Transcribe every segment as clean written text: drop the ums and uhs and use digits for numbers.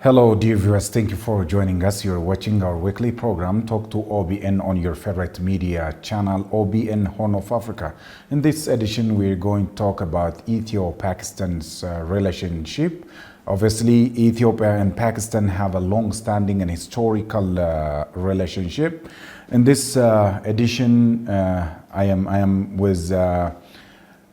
Hello, dear viewers. Thank you for joining us. You're watching our weekly program, Talk to OBN, on your favorite media channel, OBN Horn of Africa. In this edition, we're going to talk about Ethiopia-Pakistan's relationship. Obviously, Ethiopia and Pakistan have a long-standing and historical relationship. In this edition, I am with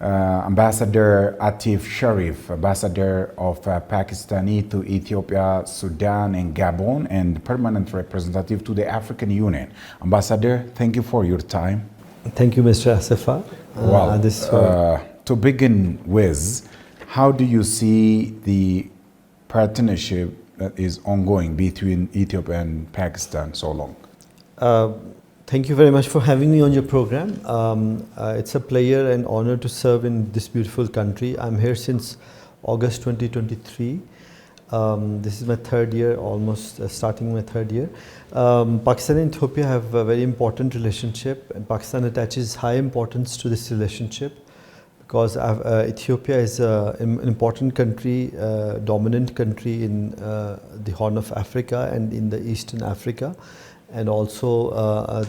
Ambassador Atif Sharif, Ambassador of Pakistan to Ethiopia, Sudan, and Gabon, and permanent representative to the African Union. Ambassador, thank you for your time. Thank you, Mr. Asafa. To begin with, how do you see the partnership that is ongoing between Ethiopia and Pakistan so long? Thank you very much for having me on your program. It's a pleasure and honor to serve in this beautiful country. I'm here since August 2023. This is my third year, almost starting my third year. Pakistan and Ethiopia have a very important relationship, and Pakistan attaches high importance to this relationship because Ethiopia is an important country, dominant country in the Horn of Africa and in the Eastern Africa, and also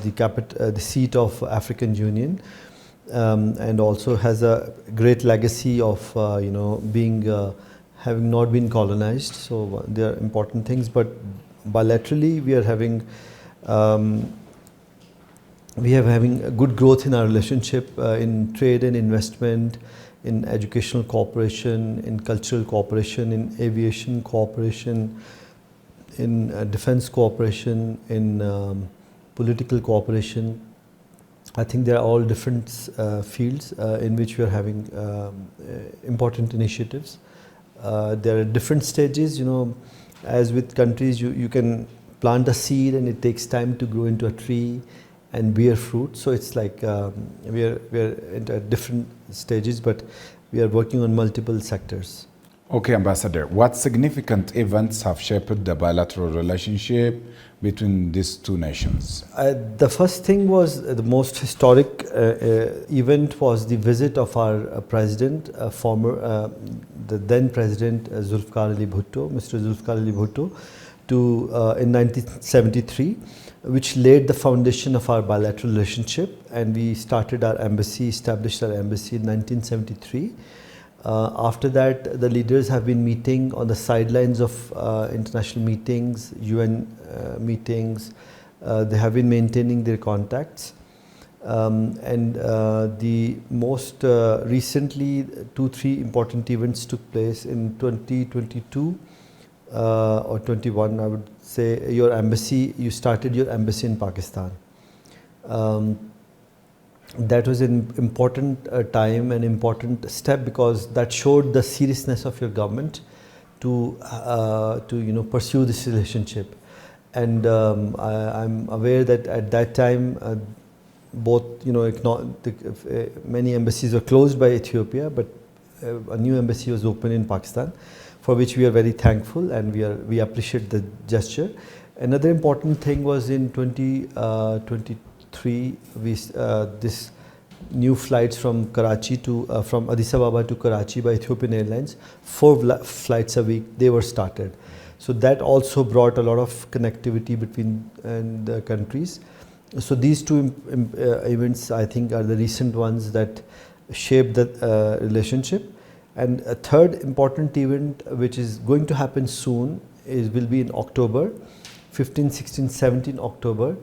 the seat of African Union, and also has a great legacy of having not been colonized. So there are important things, but bilaterally we are having a good growth in our relationship in trade and investment, in educational cooperation, in cultural cooperation, in aviation cooperation, in defense cooperation, in political cooperation. I think they are all different fields in which we are having important initiatives. There are different stages, as with countries, you can plant a seed and it takes time to grow into a tree and bear fruit. So it's like we are at different stages, but we are working on multiple sectors. Okay, Ambassador, what significant events have shaped the bilateral relationship between these two nations? The first thing was the most historic event was the visit of our president, the then president Zulfikar Ali Bhutto, Mr. Zulfikar Ali Bhutto, in 1973, which laid the foundation of our bilateral relationship, and we established our embassy in 1973. After that, the leaders have been meeting on the sidelines of international meetings, UN meetings. They have been maintaining their contacts. And the most recently, 2-3 important events took place in 2022 or 21, I would say. You started your embassy in Pakistan. That was an important time, an important step, because that showed the seriousness of your government to pursue this relationship. And I'm aware that at that time, many embassies were closed by Ethiopia, but a new embassy was opened in Pakistan, for which we are very thankful, and we appreciate the gesture. Another important thing was in 2023. This new flights from Addis Ababa to Karachi by Ethiopian Airlines, 4 flights a week, they were started. So that also brought a lot of connectivity between the countries. So these two events, I think, are the recent ones that shaped the relationship. And a third important event, which is going to happen soon, will be in October, 15, 16, 17 October,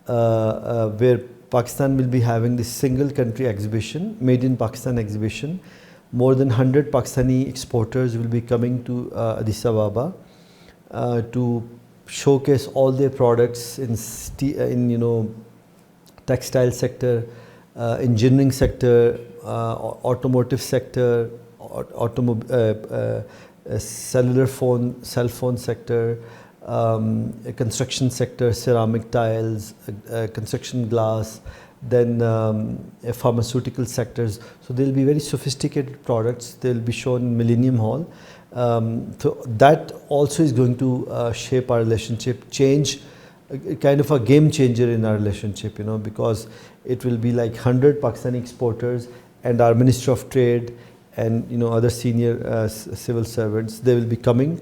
where Pakistan will be having this single country exhibition, Made in Pakistan exhibition. More than 100 Pakistani exporters will be coming to Addis Ababa to showcase all their products in textile sector, engineering sector, automotive sector, cell phone sector, construction sector, ceramic tiles, construction glass, then pharmaceutical sectors. So there will be very sophisticated products. They will be shown in Millennium Hall. So that also is going to shape our relationship, change, kind of a game changer in our relationship, because it will be like 100 Pakistani exporters and our Minister of Trade and other senior civil servants. They will be coming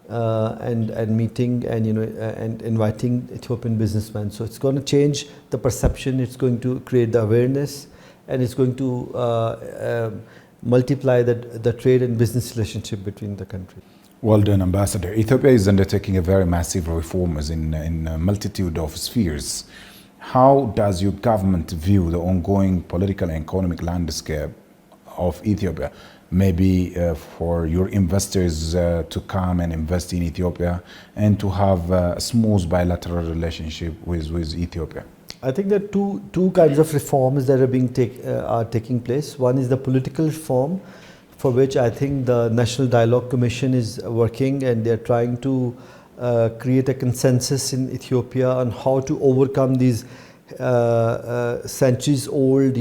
and meeting and and inviting Ethiopian businessmen. So it's going to change the perception. It's going to create the awareness, and it's going to multiply the trade and business relationship between the country. Well done, Ambassador. Ethiopia is undertaking a very massive reforms in a multitude of spheres. How does your government view the ongoing political and economic landscape of Ethiopia? Maybe for your investors to come and invest in Ethiopia and to have a smooth bilateral relationship with Ethiopia? I think there are two kinds of reforms that are taking place. One is the political reform, for which I think the National Dialogue Commission is working, and they're trying to create a consensus in Ethiopia on how to overcome these centuries old,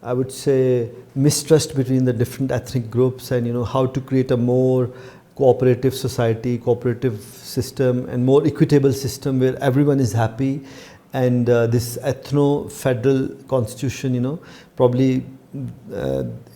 I would say, mistrust between the different ethnic groups, and how to create a more cooperative society, cooperative system, and more equitable system where everyone is happy. And this ethno-federal constitution, probably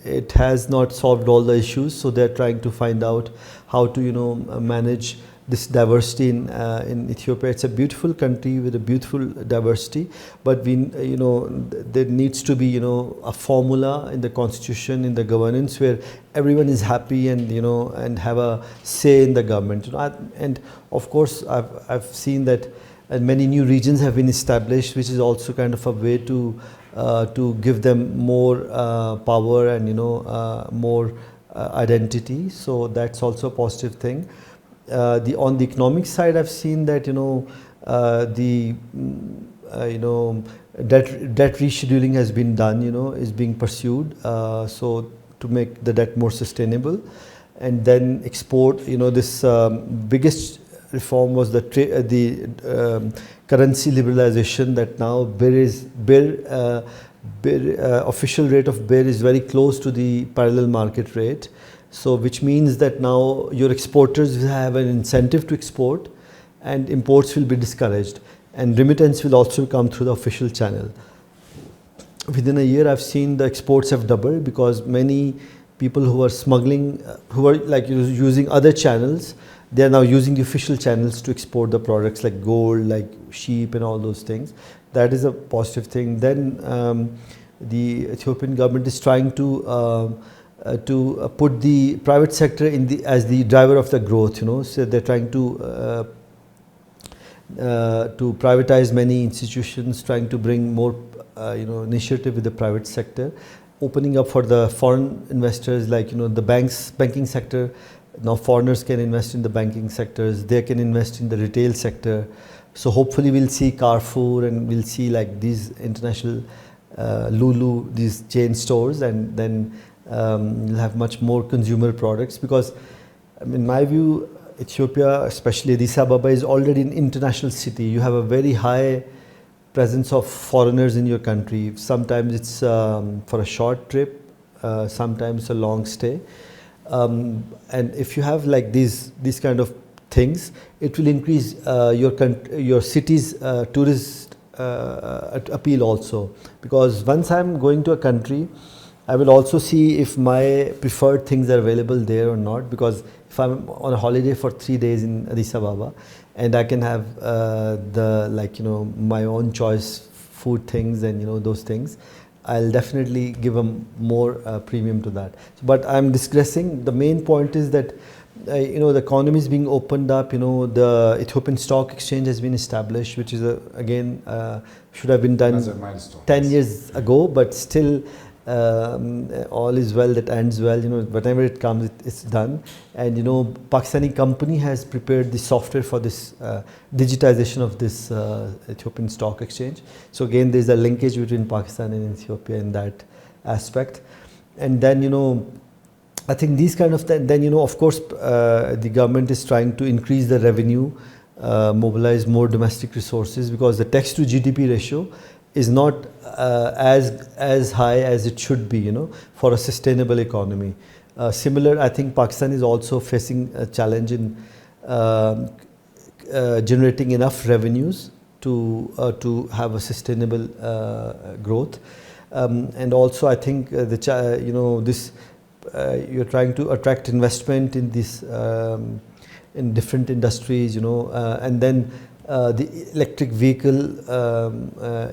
it has not solved all the issues, so they're trying to find out how to manage this diversity in Ethiopia. It's a beautiful country with a beautiful diversity, but there needs to be a formula in the constitution, in the governance, where everyone is happy and have a say in the government. And of course, I've seen that many new regions have been established, which is also kind of a way to give them more power and more identity. So that's also a positive thing. On the economic side, I've seen that debt rescheduling has been done, is being pursued, so to make the debt more sustainable, and then export. This biggest reform was the currency liberalization, that now official rate of birr is very close to the parallel market rate. So which means that now your exporters will have an incentive to export, and imports will be discouraged, and remittance will also come through the official channel. Within a year, I've seen the exports have doubled, because many people who are smuggling, who are like using other channels, they are now using the official channels to export the products like gold, like sheep and all those things. That is a positive thing. Then the Ethiopian government is trying to put the private sector as the driver of the growth. So they're trying to privatize many institutions, trying to bring more initiative with the private sector, opening up for the foreign investors, like the banking sector. Now foreigners can invest in the banking sectors, they can invest in the retail sector. So hopefully we'll see Carrefour, and we'll see like these international Lulu, these chain stores, and then you'll have much more consumer products, because in my view, Ethiopia, especially Addis Ababa, is already an international city. You have a very high presence of foreigners in your country. Sometimes it's for a short trip, sometimes a long stay. And if you have like these kind of things, it will increase your city's tourist appeal also. Because once I'm going to a country, I will also see if my preferred things are available there or not. Because if I'm on a holiday for 3 days in Addis Ababa, and I can have my own choice food things and those things, I'll definitely give a more premium to that. But I'm digressing. The main point is that the economy is being opened up. The Ethiopian Stock Exchange has been established, which is again should have been done 10 years ago, but still all is well that ends well. Whatever it comes, it's done. And Pakistani company has prepared the software for this digitization of this Ethiopian Stock Exchange. So again, there's a linkage between Pakistan and Ethiopia in that aspect. And then I think these kind of then of course the government is trying to increase the revenue, mobilize more domestic resources, because the tax to GDP ratio is not as high as it should be, for a sustainable economy. Similar, I think Pakistan is also facing a challenge in generating enough revenues to have a sustainable growth. And also, I think you're trying to attract investment in this in different industries, and then the electric vehicle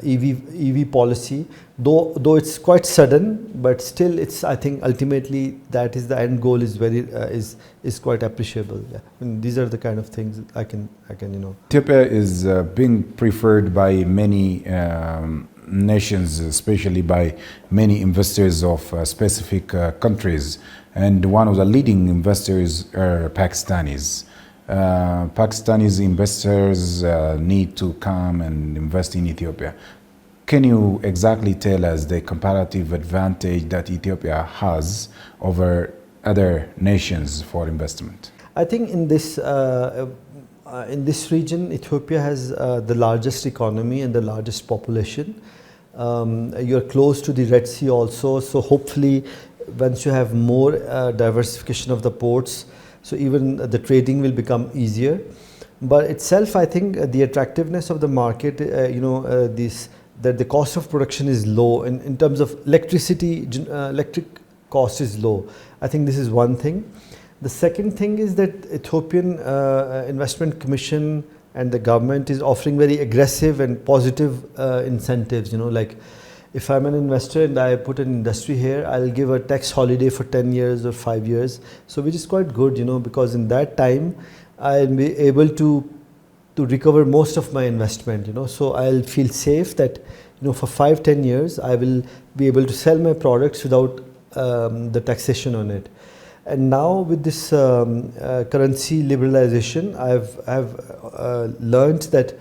EV policy, though it's quite sudden, but still I think ultimately that is the end goal, is very is quite appreciable. Yeah. And these are the kind of things I can Ethiopia is being preferred by many nations, especially by many investors of specific countries, and one of the leading investors are Pakistanis. Pakistanis investors need to come and invest in Ethiopia. Can you exactly tell us the comparative advantage that Ethiopia has over other nations for investment? I think in this region, Ethiopia has the largest economy and the largest population. You're close to the Red Sea also, so hopefully once you have more diversification of the ports, so even the trading will become easier. But itself, I think the attractiveness of the market, that the cost of production is low in terms of electricity, electric cost is low. I think this is one thing. The second thing is that Ethiopian Investment Commission and the government is offering very aggressive and positive incentives. Like if I'm an investor and I put an industry here, I'll give a tax holiday for 10 years or 5 years. So which is quite good, because in that time I'll be able to recover most of my investment, So I'll feel safe that, for 5-10 years I will be able to sell my products without the taxation on it. And now with this currency liberalization, I've learned that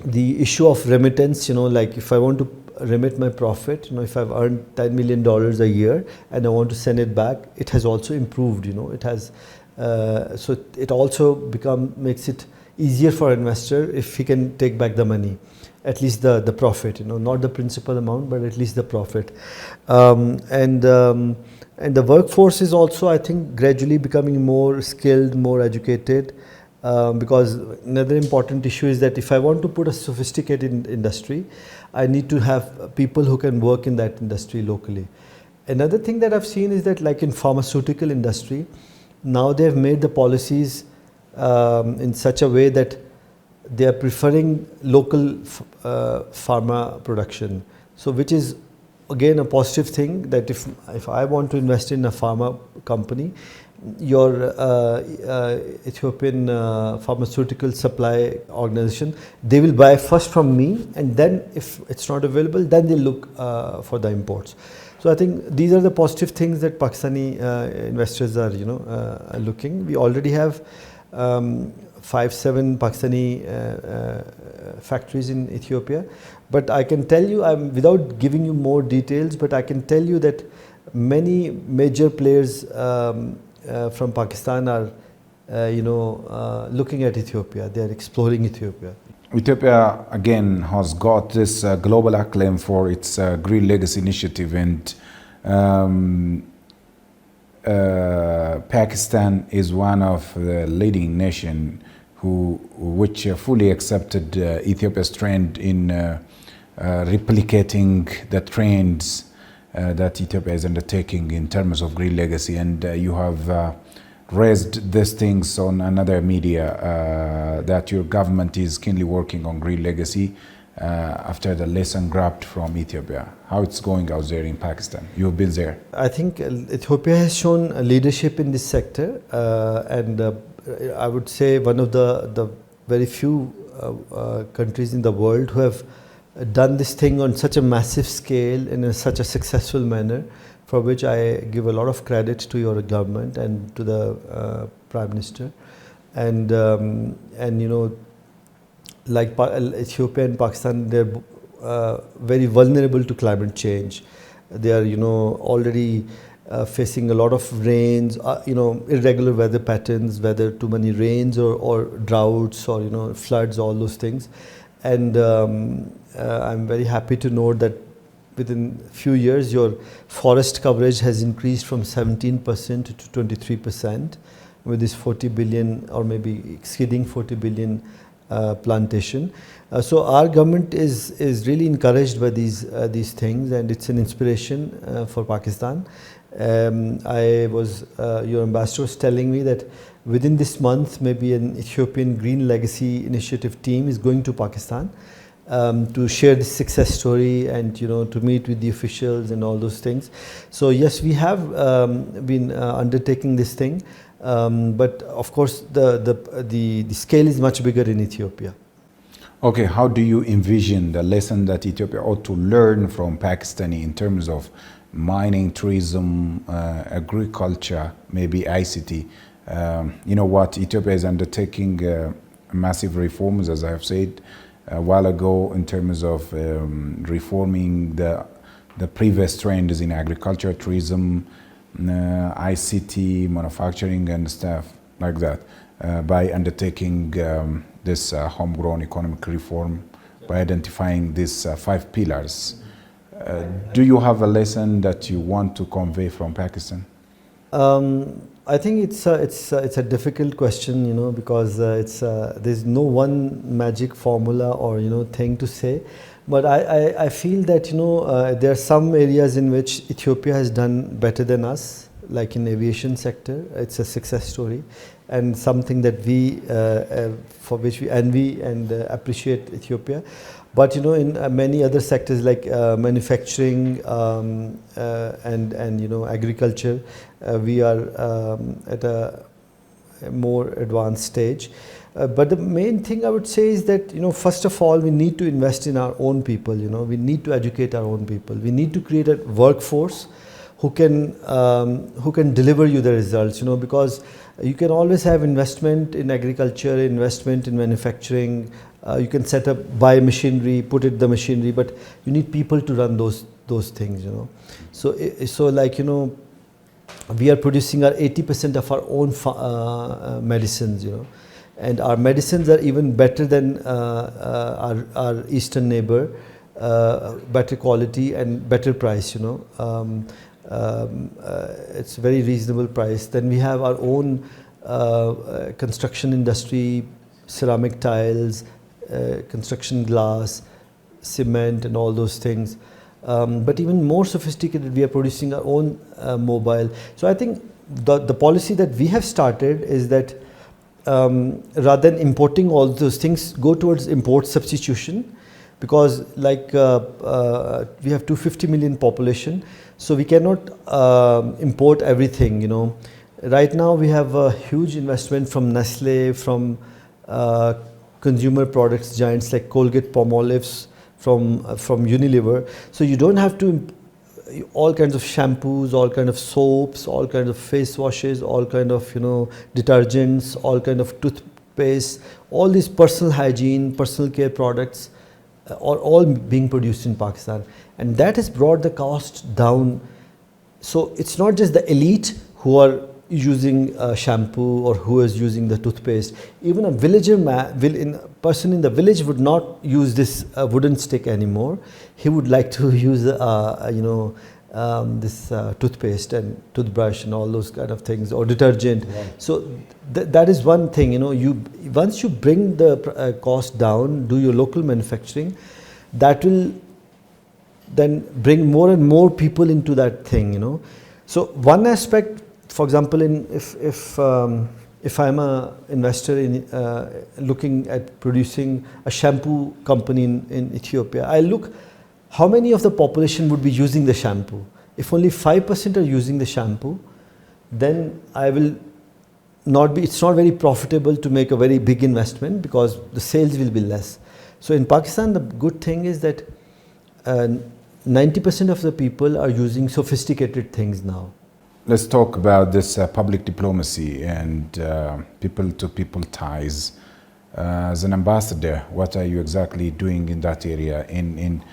the issue of remittance, like if I want to remit my profit, if I've earned $10 million a year and I want to send it back, it has also improved, it has, so it also makes it easier for an investor if he can take back the money, at least the profit, not the principal amount, but at least the profit. And the workforce is also, I think, gradually becoming more skilled, more educated. Because another important issue is that if I want to put a sophisticated industry, I need to have people who can work in that industry locally. Another thing that I've seen is that, like in pharmaceutical industry, now they have made the policies in such a way that they are preferring local pharma production. So which is again a positive thing, that if I want to invest in a pharma company, your Ethiopian pharmaceutical supply organization, they will buy first from me, and then if it's not available, then they look for the imports. So I think these are the positive things that Pakistani investors are looking. We already have 5-7 Pakistani factories in Ethiopia, but I can tell you, without giving you more details, but I can tell you that many major players from Pakistan are looking at Ethiopia. They are exploring Ethiopia. Ethiopia again has got this global acclaim for its Green Legacy initiative, and Pakistan is one of the leading nations which fully accepted Ethiopia's trend in replicating the trends that Ethiopia is undertaking in terms of Green Legacy. And you have raised these things on another media that your government is keenly working on Green Legacy after the lesson grabbed from Ethiopia. How it's going out there in Pakistan? You've been there. I think Ethiopia has shown leadership in this sector, and I would say one of the very few countries in the world who have done this thing on such a massive scale in such a successful manner, for which I give a lot of credit to your government and to the Prime Minister. And like Ethiopia and Pakistan, they're very vulnerable to climate change. They are already facing a lot of rains, irregular weather patterns, whether too many rains or droughts or floods, all those things. And I'm very happy to note that within a few years, your forest coverage has increased from 17% to 23%, with this 40 billion or maybe exceeding 40 billion plantation. So our government is really encouraged by these things, and it's an inspiration for Pakistan. Your ambassador was telling me that within this month, maybe an Ethiopian Green Legacy Initiative team is going to Pakistan to share this success story and to meet with the officials and all those things. So yes, we have been undertaking this thing, but of course the scale is much bigger in Ethiopia. Okay, how do you envision the lesson that Ethiopia ought to learn from Pakistani in terms of mining, tourism, agriculture, maybe ICT? You know what, Ethiopia is undertaking massive reforms, as I have said a while ago, in terms of reforming the previous trends in agriculture, tourism, ICT, manufacturing and stuff like that, by undertaking this homegrown economic reform, by identifying these 5 pillars. Do you have a lesson that you want to convey from Pakistan? I think it's a difficult question, because there's no one magic formula or thing to say. But I feel that there are some areas in which Ethiopia has done better than us, like in aviation sector. It's a success story, and something that for which we envy and appreciate Ethiopia. But in many other sectors like manufacturing and agriculture, we are at a more advanced stage. But the main thing I would say is that first of all, we need to invest in our own people. We need to educate our own people. We need to create a workforce who can deliver you the results. Because you can always have investment in agriculture, investment in manufacturing. You can buy machinery, put it the machinery, but you need people to run those things. So like we are producing our 80% of our own medicines. And our medicines are even better than our eastern neighbor, better quality and better price. It's very reasonable price. Then we have our own construction industry, ceramic tiles, construction glass, cement and all those things. But even more sophisticated, we are producing our own mobile. So I think the policy that we have started is that rather than importing all those things, go towards import substitution, because like we have 250 million population, so we cannot import everything. Right now we have a huge investment from Nestle, from consumer products giants like Colgate, Palmolive, from Unilever. So you don't have to all kinds of shampoos, all kinds of soaps, all kinds of face washes, all kinds of detergents, all kinds of toothpaste, all these personal hygiene, personal care products are all being produced in Pakistan, and that has brought the cost down. So it's not just the elite who are using shampoo or who is using the toothpaste. Even a villager person in the village would not use this wooden stick anymore. He would like to use this toothpaste and toothbrush and all those kind of things, or detergent. Right. So that is one thing. Once you bring the cost down, do your local manufacturing, that will then bring more and more people into that thing. So one aspect, for example, if I'm a investor in looking at producing a shampoo company in Ethiopia, I look how many of the population would be using the shampoo. If only 5% are using the shampoo, then it's not very profitable to make a very big investment, because the sales will be less. So in Pakistan, the good thing is that 90% of the people are using sophisticated things now. Let's talk about this public diplomacy and people-to-people ties. As an ambassador, what are you exactly doing in that area in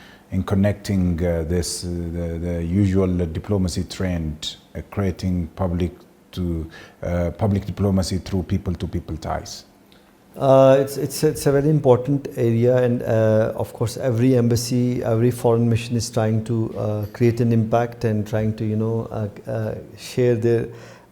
connecting the usual diplomacy trend, creating public diplomacy through people-to-people ties? It's a very important area, and of course every embassy, every foreign mission is trying to create an impact and trying to share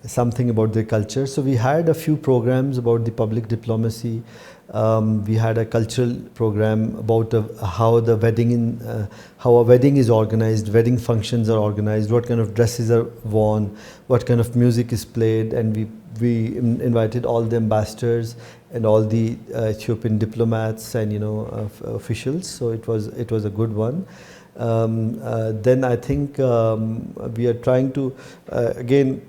something about their culture. So we had a few programs about the public diplomacy. We had a cultural program about how a wedding is organized, wedding functions are organized, what kind of dresses are worn, what kind of music is played, and we invited all the ambassadors and all the Ethiopian diplomats and officials. So it was a good one. Then I think we are trying to again.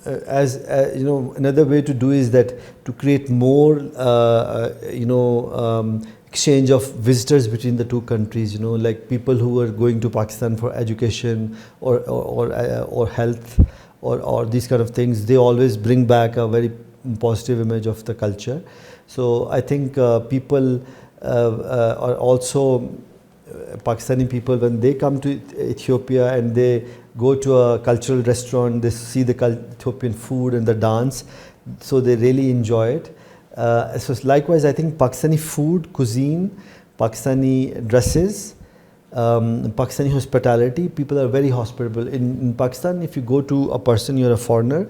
Another way to do is that to create more, exchange of visitors between the two countries. Like people who are going to Pakistan for education or health or these kind of things. They always bring back a very positive image of the culture. So I think people are also Pakistani people, when they come to Ethiopia and they go to a cultural restaurant, they see the Ethiopian food and the dance, so they really enjoy it. So likewise, I think Pakistani food, cuisine, Pakistani dresses, Pakistani hospitality, people are very hospitable. In Pakistan, if you go to a person, you're a foreigner,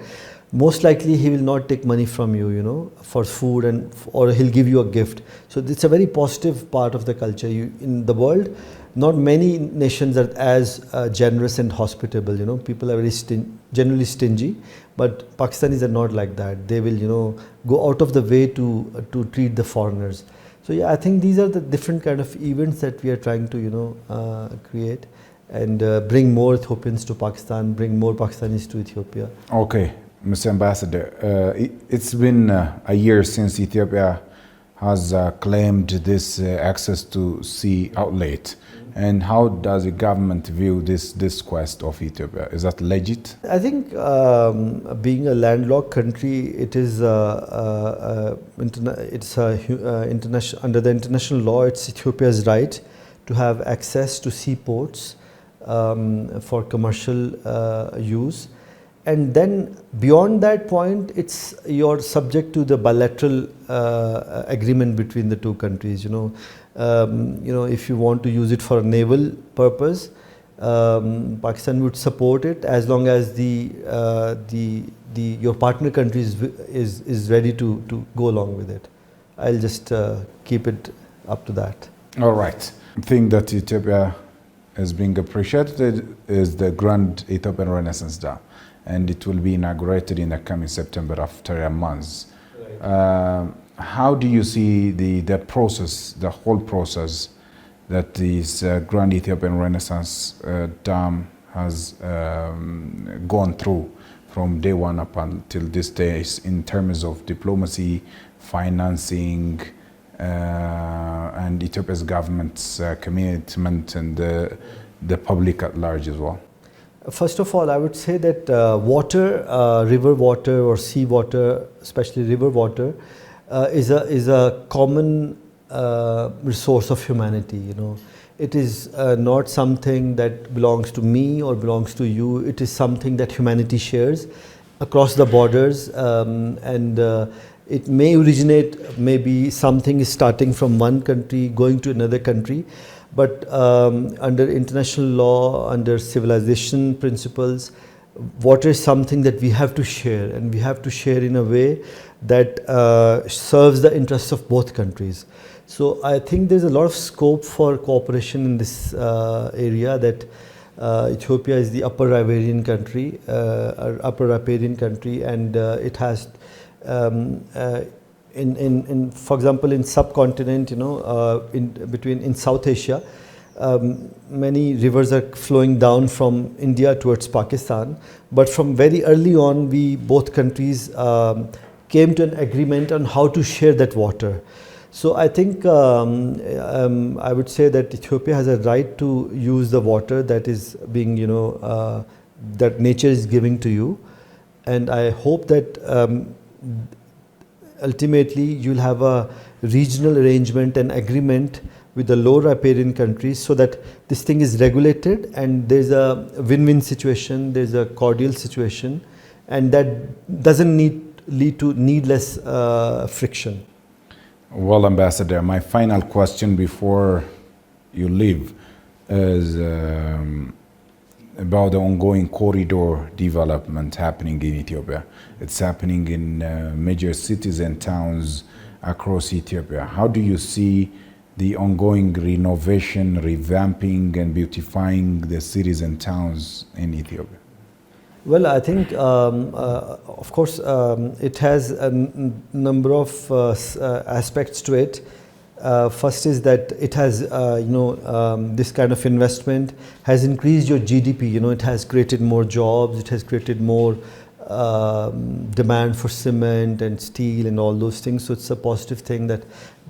most likely he will not take money from you, for food or he'll give you a gift. So it's a very positive part of the culture. In the world, not many nations are as generous and hospitable. People are very generally stingy, but Pakistanis are not like that. They will, go out of the way to treat the foreigners. So yeah, I think these are the different kind of events that we are trying to, create and bring more Ethiopians to Pakistan, bring more Pakistanis to Ethiopia. Okay. Mr. Ambassador, it's been a year since Ethiopia has claimed this access to sea outlet. And how does the government view this quest of Ethiopia? Is that legit? I think being a landlocked country, it is international, under the international law, it's Ethiopia's right to have access to seaports for commercial use. And then beyond that point, you're subject to the bilateral agreement between the two countries. If you want to use it for a naval purpose, Pakistan would support it as long as your partner country is ready to go along with it. I'll just keep it up to that. All right. The thing that Ethiopia is being appreciated is the Grand Ethiopian Renaissance Dam. And it will be inaugurated in the coming September after a month. Right. How do you see the process, the whole process that this Grand Ethiopian Renaissance Dam has gone through from day one up until this day in terms of diplomacy, financing, and Ethiopia's government's commitment and the public at large as well? First of all, I would say that water, river water or sea water, especially river water, is a common resource of humanity. It is not something that belongs to me or belongs to you. It is something that humanity shares across the borders, and it may originate, maybe something is starting from one country going to another country. But under international law, under civilization principles, water is something that we have to share, and we have to share in a way that serves the interests of both countries. So I think there's a lot of scope for cooperation in this area, that Ethiopia is the upper riparian country, and it has for example, in subcontinent, in South Asia, many rivers are flowing down from India towards Pakistan. But from very early on, both countries came to an agreement on how to share that water. So I think I would say that Ethiopia has a right to use the water that is being, that nature is giving to you, and I hope that ultimately you'll have a regional arrangement and agreement with the low riparian countries, so that this thing is regulated and there's a win-win situation, there's a cordial situation, and that doesn't lead to needless friction. Well, Ambassador, my final question before you leave is, about the ongoing corridor development happening in Ethiopia. It's happening in major cities and towns across Ethiopia. How do you see the ongoing renovation, revamping, and beautifying the cities and towns in Ethiopia? Well, I think, of course, it has a number of aspects to it. First is that it has, this kind of investment has increased your GDP. It has created more jobs. It has created more demand for cement and steel and all those things. So it's a positive thing that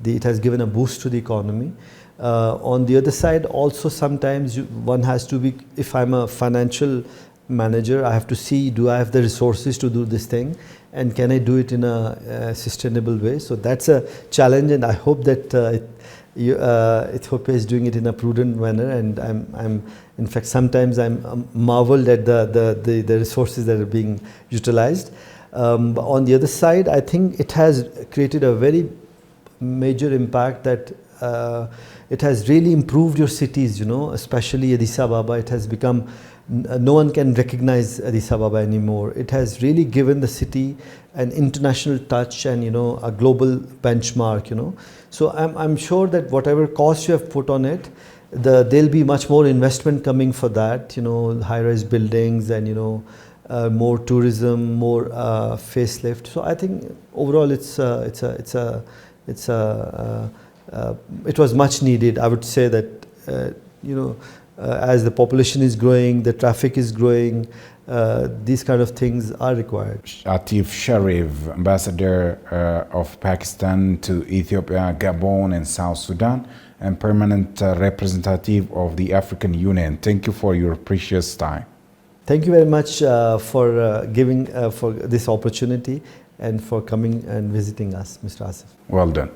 it has given a boost to the economy. On the other side, also sometimes one has to be, if I'm a financial manager, I have to see, do I have the resources to do this thing, and can I do it in a sustainable way? So that's a challenge, and I hope that Ethiopia is doing it in a prudent manner. And I'm in fact, sometimes I'm marveled at the resources that are being utilized. But on the other side, I think it has created a very major impact that it has really improved your cities, especially Addis Ababa. It has become, no one can recognize Addis Ababa anymore. It has really given the city an international touch and, a global benchmark, So I'm sure that whatever cost you have put on it, there'll be much more investment coming for that, high-rise buildings and, more tourism, more facelift. So I think overall it was much needed. I would say that, as the population is growing, the traffic is growing, these kind of things are required. Atif Sharif, Ambassador of Pakistan to Ethiopia, Gabon, and South Sudan, and permanent representative of the African Union. Thank you for your precious time. Thank you very much for giving for this opportunity and for coming and visiting us, Mr. Asif. Well done.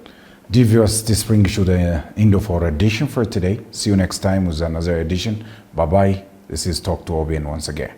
Dear viewers, this brings you the end of our edition for today. See you next time with another edition. Bye-bye. This is Talk to OBN once again.